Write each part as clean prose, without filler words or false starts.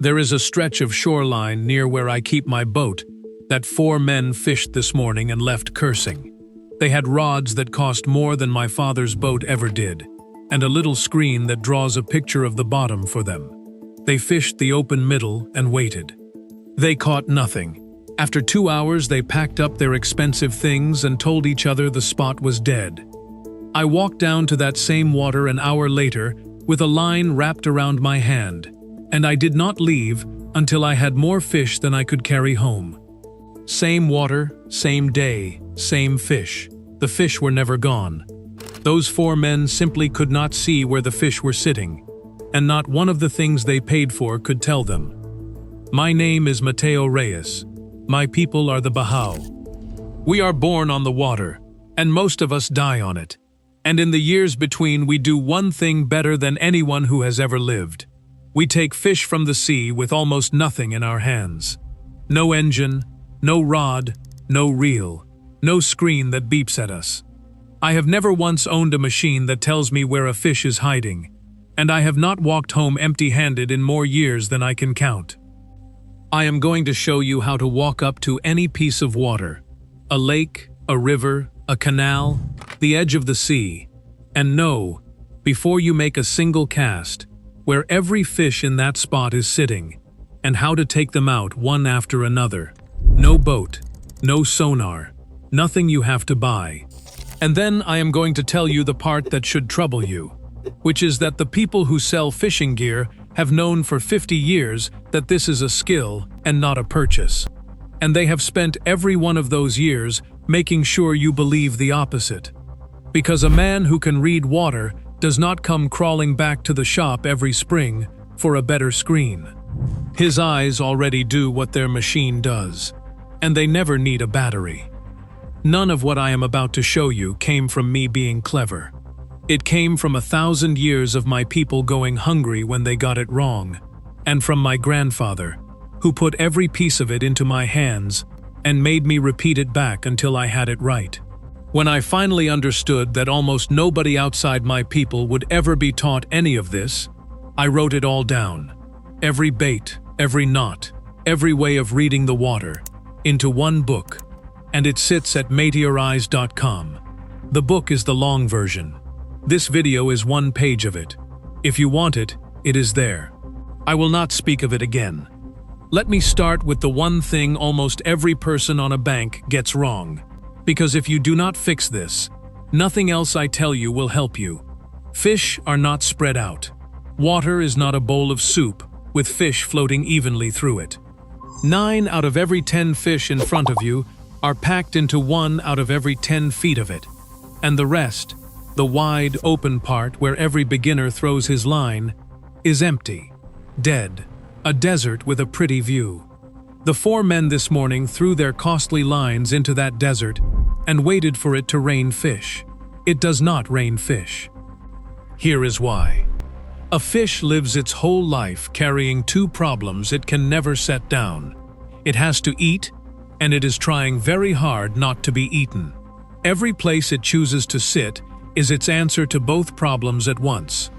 There is a stretch of shoreline near where I keep my boat that 4 men fished this morning and left cursing. They had rods that cost more than my father's boat ever did, and a little screen that draws a picture of the bottom for them. They fished the open middle and waited. They caught nothing. After 2 hours, they packed up their expensive things and told each other the spot was dead. I walked down to that same water an hour later with a line wrapped around my hand, and I did not leave until I had more fish than I could carry home. Same water, same day, same fish. The fish were never gone. Those 4 men simply could not see where the fish were sitting, and not one of the things they paid for could tell them. My name is Mateo Reyes. My people are the Bajau. We are born on the water, and most of us die on it. And in the years between, we do one thing better than anyone who has ever lived. We take fish from the sea with almost nothing in our hands. No engine, no rod, no reel, no screen that beeps at us. I have never once owned a machine that tells me where a fish is hiding, and I have not walked home empty-handed in more years than I can count. I am going to show you how to walk up to any piece of water, a lake, a river, a canal, the edge of the sea, and know, before you make a single cast, where every fish in that spot is sitting, and how to take them out one after another. No boat, no sonar, nothing you have to buy. And then I am going to tell you the part that should trouble you, which is that the people who sell fishing gear have known for 50 years that this is a skill and not a purchase. And they have spent every one of those years making sure you believe the opposite. Because a man who can read water does not come crawling back to the shop every spring for a better screen. His eyes already do what their machine does, and they never need a battery. None of what I am about to show you came from me being clever. It came from 1,000 years of my people going hungry when they got it wrong, and from my grandfather, who put every piece of it into my hands and made me repeat it back until I had it right. When I finally understood that almost nobody outside my people would ever be taught any of this, I wrote it all down. Every bait, every knot, every way of reading the water, into one book, and it sits at meteorize.com. The book is the long version. This video is 1 page of it. If you want it, it is there. I will not speak of it again. Let me start with the one thing almost every person on a bank gets wrong. Because if you do not fix this, nothing else I tell you will help you. Fish are not spread out. Water is not a bowl of soup with fish floating evenly through it. 9 out of every 10 fish in front of you are packed into 1 out of every 10 feet of it. And the rest, the wide, open part where every beginner throws his line, is empty, dead, a desert with a pretty view. The 4 men this morning threw their costly lines into that desert and waited for it to rain fish. It does not rain fish. Here is why. A fish lives its whole life carrying 2 problems it can never set down. It has to eat, and it is trying very hard not to be eaten. Every place it chooses to sit is its answer to both problems at once.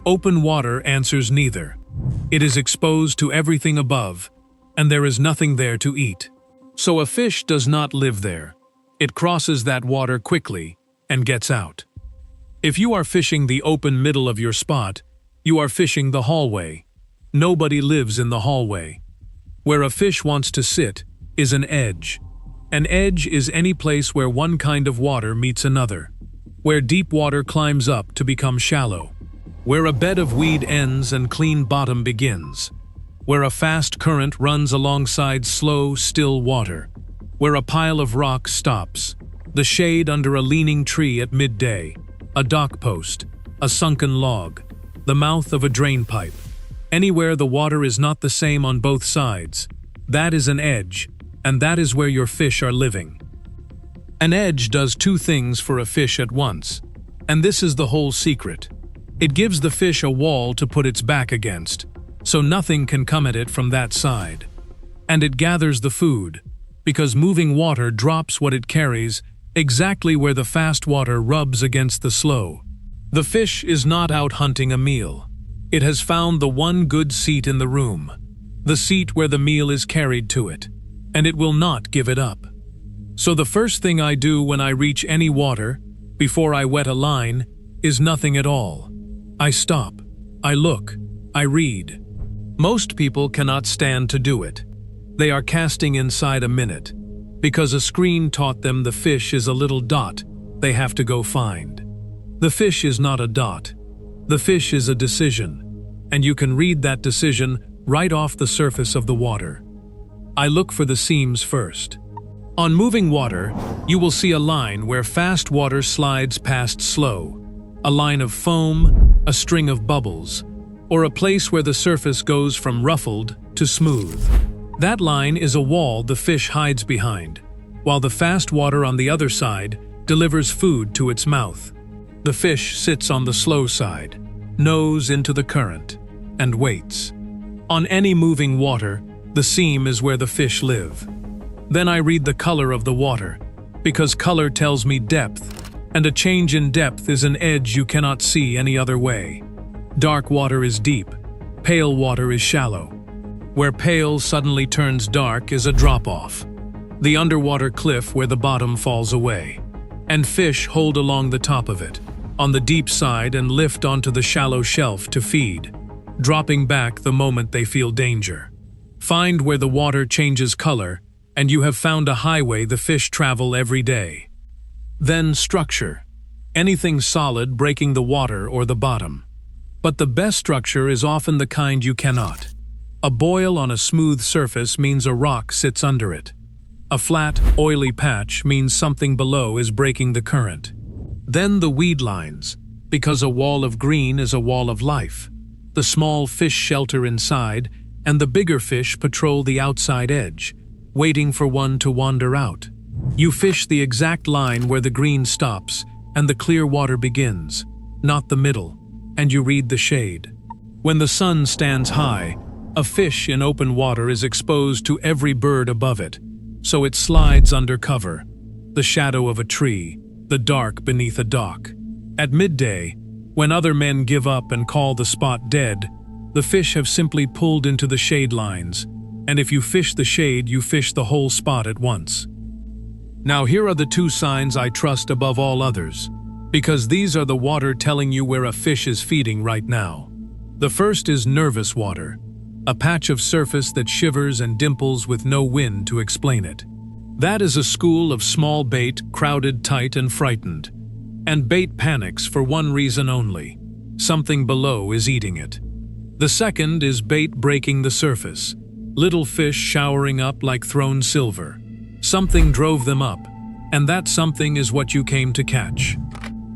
Open water answers neither. It is exposed to everything above, and there is nothing there to eat. So a fish does not live there. It crosses that water quickly and gets out. If you are fishing the open middle of your spot, you are fishing the hallway. Nobody lives in the hallway. Where a fish wants to sit is an edge. An edge is any place where one kind of water meets another, where deep water climbs up to become shallow, where a bed of weed ends and clean bottom begins, where a fast current runs alongside slow, still water, where a pile of rock stops, the shade under a leaning tree at midday, a dock post, a sunken log, the mouth of a drain pipe. Anywhere the water is not the same on both sides, that is an edge, and that is where your fish are living. An edge does 2 things for a fish at once, and this is the whole secret. It gives the fish a wall to put its back against, so nothing can come at it from that side. And it gathers the food, because moving water drops what it carries exactly where the fast water rubs against the slow. The fish is not out hunting a meal. It has found the one good seat in the room. the seat where the meal is carried to it, and it will not give it up. So the first thing I do when I reach any water, before I wet a line, is nothing at all. I stop, I look, I read. Most people cannot stand to do it. They are casting inside a minute, because a screen taught them the fish is a little dot they have to go find. The fish is not a dot. The fish is a decision, and you can read that decision right off the surface of the water. I look for the seams first. On moving water, you will see a line where fast water slides past slow, a line of foam, a string of bubbles, or a place where the surface goes from ruffled to smooth. That line is a wall the fish hides behind, while the fast water on the other side delivers food to its mouth. The fish sits on the slow side, nose into the current, and waits. On any moving water, the seam is where the fish live. Then I read the color of the water, because color tells me depth, and a change in depth is an edge you cannot see any other way. Dark water is deep, pale water is shallow. Where pale suddenly turns dark is a drop-off, the underwater cliff where the bottom falls away, and fish hold along the top of it, on the deep side, and lift onto the shallow shelf to feed, dropping back the moment they feel danger. Find where the water changes color, and you have found a highway the fish travel every day. Then structure. Anything solid breaking the water or the bottom. But the best structure is often the kind you cannot. A boil on a smooth surface means a rock sits under it. A flat, oily patch means something below is breaking the current. Then the weed lines, because a wall of green is a wall of life. The small fish shelter inside, and the bigger fish patrol the outside edge, waiting for one to wander out. You fish the exact line where the green stops and the clear water begins, not the middle, and you read the shade. When the sun stands high, a fish in open water is exposed to every bird above it, so it slides under cover, the shadow of a tree, the dark beneath a dock. At midday, when other men give up and call the spot dead, the fish have simply pulled into the shade lines, and if you fish the shade, you fish the whole spot at once. Now here are the two signs I trust above all others, because these are the water telling you where a fish is feeding right now. The first is nervous water, a patch of surface that shivers and dimples with no wind to explain it. That is a school of small bait, crowded tight and frightened. And bait panics for one reason only: something below is eating it. The second is bait breaking the surface, little fish showering up like thrown silver. Something drove them up, and that something is what you came to catch.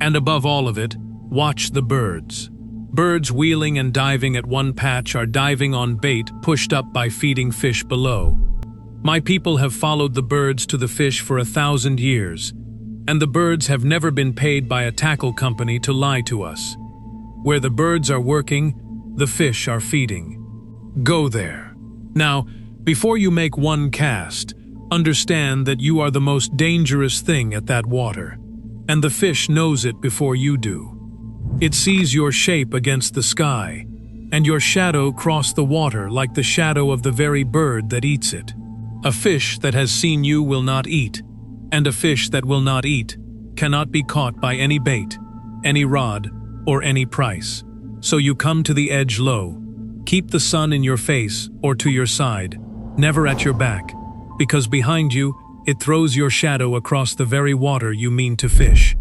And above all of it, watch the birds. Birds wheeling and diving at one patch are diving on bait pushed up by feeding fish below. My people have followed the birds to the fish for 1,000 years, and the birds have never been paid by a tackle company to lie to us. Where the birds are working, the fish are feeding. Go there. Now, before you make one cast, understand that you are the most dangerous thing at that water, and the fish knows it before you do. It sees your shape against the sky, and your shadow cross the water like the shadow of the very bird that eats it. A fish that has seen you will not eat, and a fish that will not eat cannot be caught by any bait, any rod, or any price. So you come to the edge low. Keep the sun in your face or to your side, never at your back, because behind you it throws your shadow across the very water you mean to fish.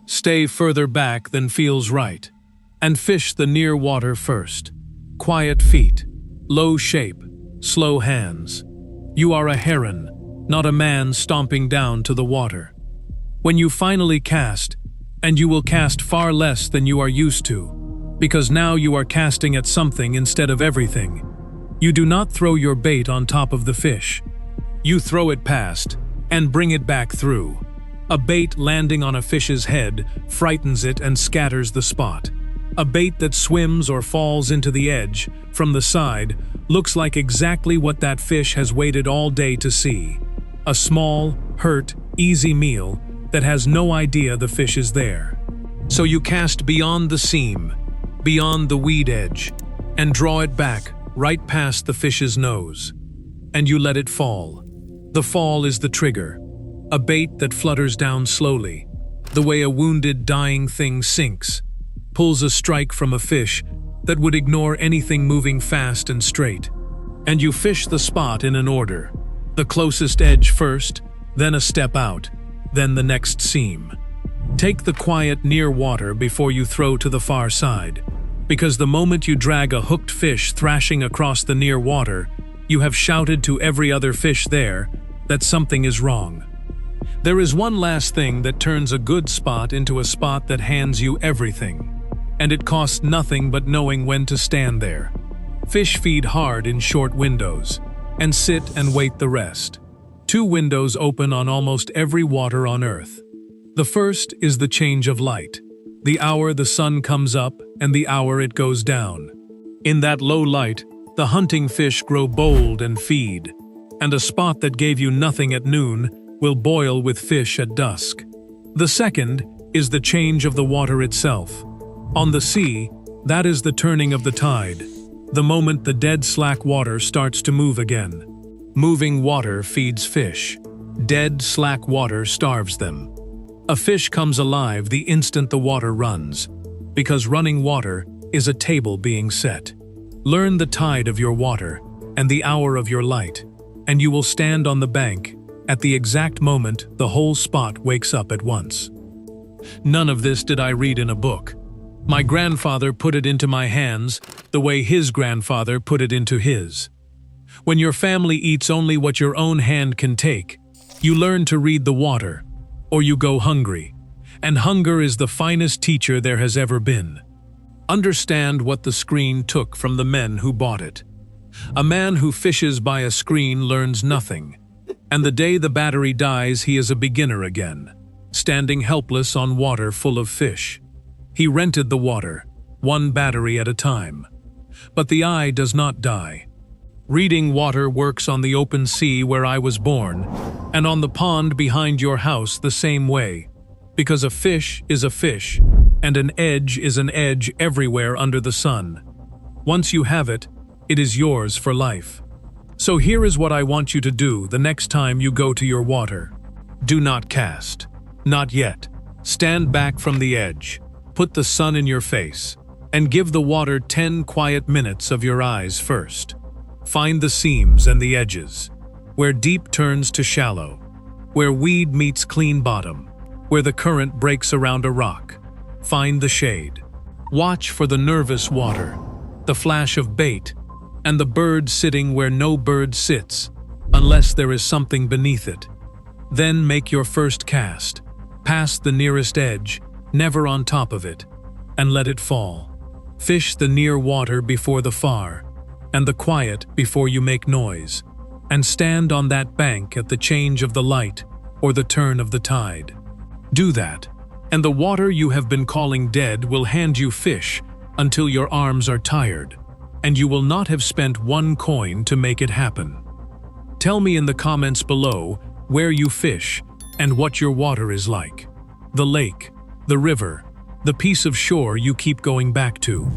Stay further back than feels right, and fish the near water first. Quiet feet, low shape, slow hands. You are a heron, not a man stomping down to the water. When you finally cast, and you will cast far less than you are used to, because now you are casting at something instead of everything. You do not throw your bait on top of the fish. You throw it past, and bring it back through. A bait landing on a fish's head frightens it and scatters the spot. A bait that swims or falls into the edge, from the side, looks like exactly what that fish has waited all day to see. A small, hurt, easy meal that has no idea the fish is there. So you cast beyond the seam, beyond the weed edge, and draw it back, right past the fish's nose. And you let it fall. The fall is the trigger, a bait that flutters down slowly, the way a wounded, dying thing sinks, pulls a strike from a fish that would ignore anything moving fast and straight. And you fish the spot in an order. The closest edge first, then a step out, then the next seam. Take the quiet near water before you throw to the far side, because the moment you drag a hooked fish thrashing across the near water, you have shouted to every other fish there that something is wrong. There is one last thing that turns a good spot into a spot that hands you everything, and it costs nothing but knowing when to stand there. Fish feed hard in short windows, and sit and wait the rest. 2 windows open on almost every water on Earth. The first is the change of light, the hour the sun comes up and the hour it goes down. In that low light, the hunting fish grow bold and feed, and a spot that gave you nothing at noon will boil with fish at dusk. The second is the change of the water itself. On the sea, that is the turning of the tide, the moment the dead slack water starts to move again. Moving water feeds fish. Dead slack water starves them. A fish comes alive the instant the water runs, because running water is a table being set. Learn the tide of your water and the hour of your light, and you will stand on the bank at the exact moment the whole spot wakes up at once. None of this did I read in a book. My grandfather put it into my hands the way his grandfather put it into his. When your family eats only what your own hand can take, you learn to read the water, or you go hungry, and hunger is the finest teacher there has ever been. Understand what the screen took from the men who bought it. A man who fishes by a screen learns nothing, and the day the battery dies he is a beginner again, standing helpless on water full of fish. He rented the water, 1 battery at a time. But the eye does not die. Reading water works on the open sea where I was born, and on the pond behind your house the same way, because a fish is a fish, and an edge is an edge everywhere under the sun. Once you have it, it is yours for life. So here is what I want you to do the next time you go to your water. Do not cast. Not yet. Stand back from the edge. Put the sun in your face, and give the water 10 quiet minutes of your eyes first. Find the seams and the edges, where deep turns to shallow, where weed meets clean bottom, where the current breaks around a rock. Find the shade. Watch for the nervous water, the flash of bait, and the bird sitting where no bird sits, unless there is something beneath it. Then make your first cast, past the nearest edge, never on top of it, and let it fall. Fish the near water before the far, and the quiet before you make noise, and stand on that bank at the change of the light or the turn of the tide. Do that, and the water you have been calling dead will hand you fish until your arms are tired, and you will not have spent 1 coin to make it happen. Tell me in the comments below where you fish and what your water is like. The lake, the river, the piece of shore you keep going back to.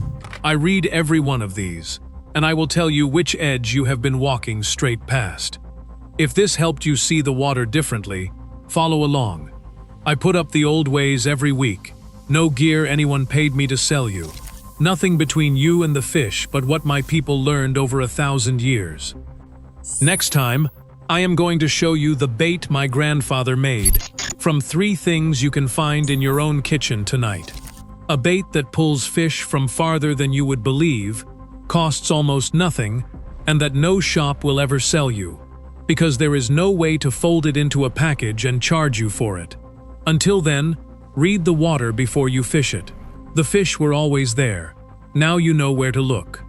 I read every one of these, and I will tell you which edge you have been walking straight past. If this helped you see the water differently, follow along. I put up the old ways every week. No gear anyone paid me to sell you. Nothing between you and the fish but what my people learned over 1,000 years. Next time, I am going to show you the bait my grandfather made from 3 things you can find in your own kitchen tonight. A bait that pulls fish from farther than you would believe, costs almost nothing, and that no shop will ever sell you, because there is no way to fold it into a package and charge you for it. Until then, read the water before you fish it. The fish were always there. Now you know where to look.